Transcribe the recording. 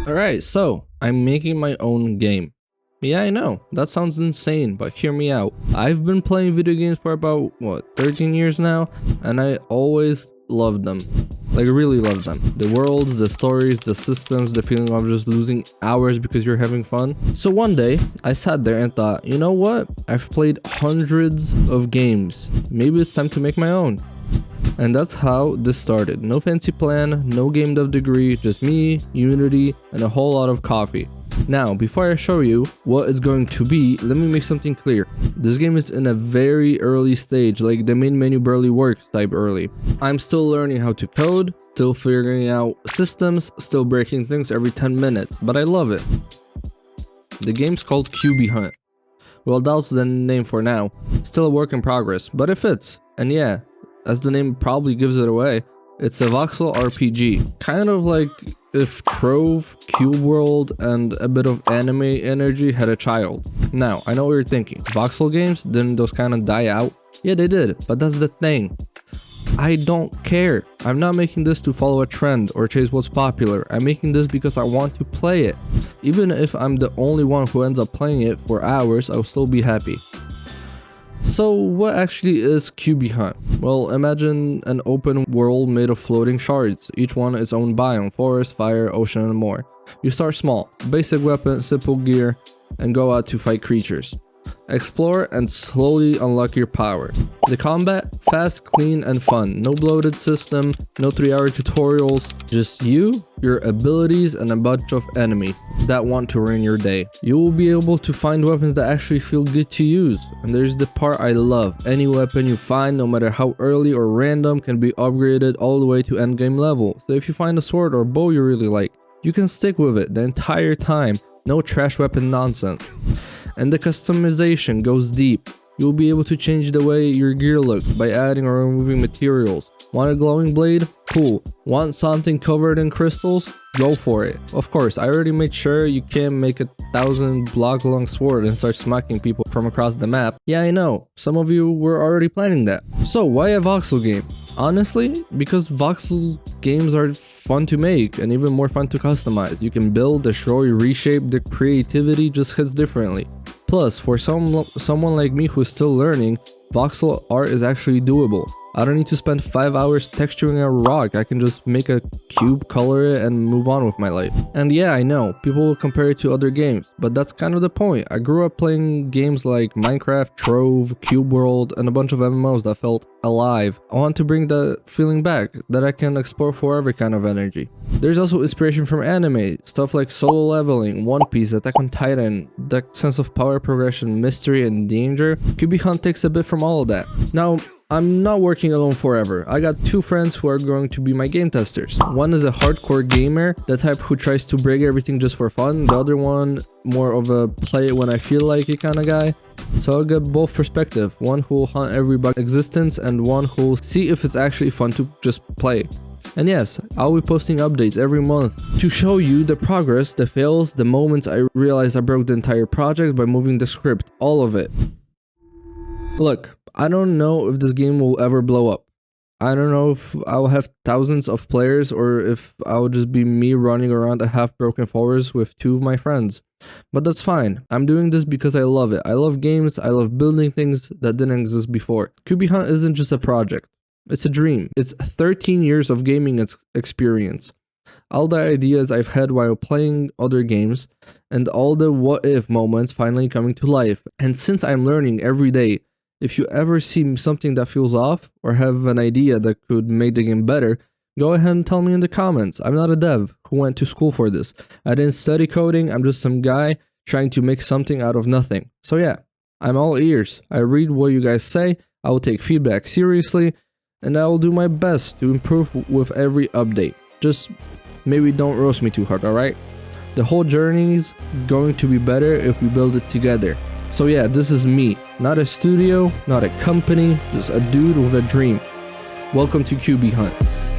Alright, so I'm making my own game. Yeah, I know, that sounds insane, but hear me out. I've been playing video games for about, 13 years now, and I always loved them. Like, really loved them. The worlds, the stories, the systems, the feeling of just losing hours because you're having fun. So one day, I sat there and thought, you know what? I've played hundreds of games. Maybe it's time to make my own. And that's how this started. No fancy plan, no game dev degree, just me, Unity, and a whole lot of coffee. Now, before I show you what it's going to be, let me make something clear. This game is in a very early stage, like the main menu barely works type early. I'm still learning how to code, still figuring out systems, still breaking things every 10 minutes, but I love it. The game's called QB Hunt. Well, that's the name for now. Still a work in progress, but it fits. And yeah, as the name probably gives it away, it's a voxel RPG. Kind of like if Trove, Cube World, and a bit of anime energy had a child. Now, I know what you're thinking. Voxel games, didn't those kind of die out? Yeah, they did, but that's the thing. I don't care. I'm not making this to follow a trend or chase what's popular. I'm making this because I want to play it. Even if I'm the only one who ends up playing it for hours, I'll still be happy. So what actually is QB Hunt? Well, imagine an open world made of floating shards, each one its own biome, forest, fire, ocean, and more. You start small, basic weapon, simple gear, and go out to fight creatures. Explore and slowly unlock your power. The combat, fast, clean, and fun. No bloated system, no 3-hour tutorials, just you, your abilities, and a bunch of enemies that want to ruin your day. You will be able to find weapons that actually feel good to use. And there's the part I love. Any weapon you find, no matter how early or random, can be upgraded all the way to endgame level. So if you find a sword or bow you really like, you can stick with it the entire time. No trash weapon nonsense. And the customization goes deep. You'll be able to change the way your gear looks by adding or removing materials. Want a glowing blade? Cool. Want something covered in crystals? Go for it. Of course, I already made sure you can't make a 1,000 block long sword and start smacking people from across the map. Yeah, I know. Some of you were already planning that. So why a voxel game? Honestly, because voxel games are fun to make and even more fun to customize. You can build, destroy, reshape, the creativity just hits differently. Plus, for someone like me who's still learning, voxel art is actually doable. I don't need to spend 5 hours texturing a rock. I can just make a cube, color it, and move on with my life. And yeah, I know, people will compare it to other games, but that's kind of the point. I grew up playing games like Minecraft, Trove, Cube World, and a bunch of MMOs that felt alive. I want to bring that feeling back, that I can explore for every kind of energy. There's also inspiration from anime, stuff like Solo Leveling, One Piece, Attack on Titan, that sense of power progression, mystery, and danger. QB Hunt takes a bit from all of that. Now, I'm not working alone forever. I got 2 friends who are going to be my game testers. One is a hardcore gamer, the type who tries to break everything just for fun. The other one, more of a play it when I feel like it kind of guy. So I'll get both perspectives. One who'll hunt every bug existence and one who'll see if it's actually fun to just play. And yes, I'll be posting updates every month to show you the progress, the fails, the moments I realized I broke the entire project by moving the script, all of it. Look, I don't know if this game will ever blow up. I don't know if I'll have thousands of players or if I'll just be me running around a half-broken forest with 2 of my friends. But that's fine. I'm doing this because I love it. I love games, I love building things that didn't exist before. QB Hunt isn't just a project. It's a dream. It's 13 years of gaming experience. All the ideas I've had while playing other games, and all the what-if moments finally coming to life. And since I'm learning every day, if you ever see something that feels off, or have an idea that could make the game better, go ahead and tell me in the comments. I'm not a dev who went to school for this. I didn't study coding, I'm just some guy trying to make something out of nothing. So yeah, I'm all ears. I read what you guys say, I will take feedback seriously, and I will do my best to improve with every update. Just maybe don't roast me too hard, alright? The whole journey's going to be better if we build it together. So yeah, this is me, not a studio, not a company, just a dude with a dream. Welcome to QB Hunt.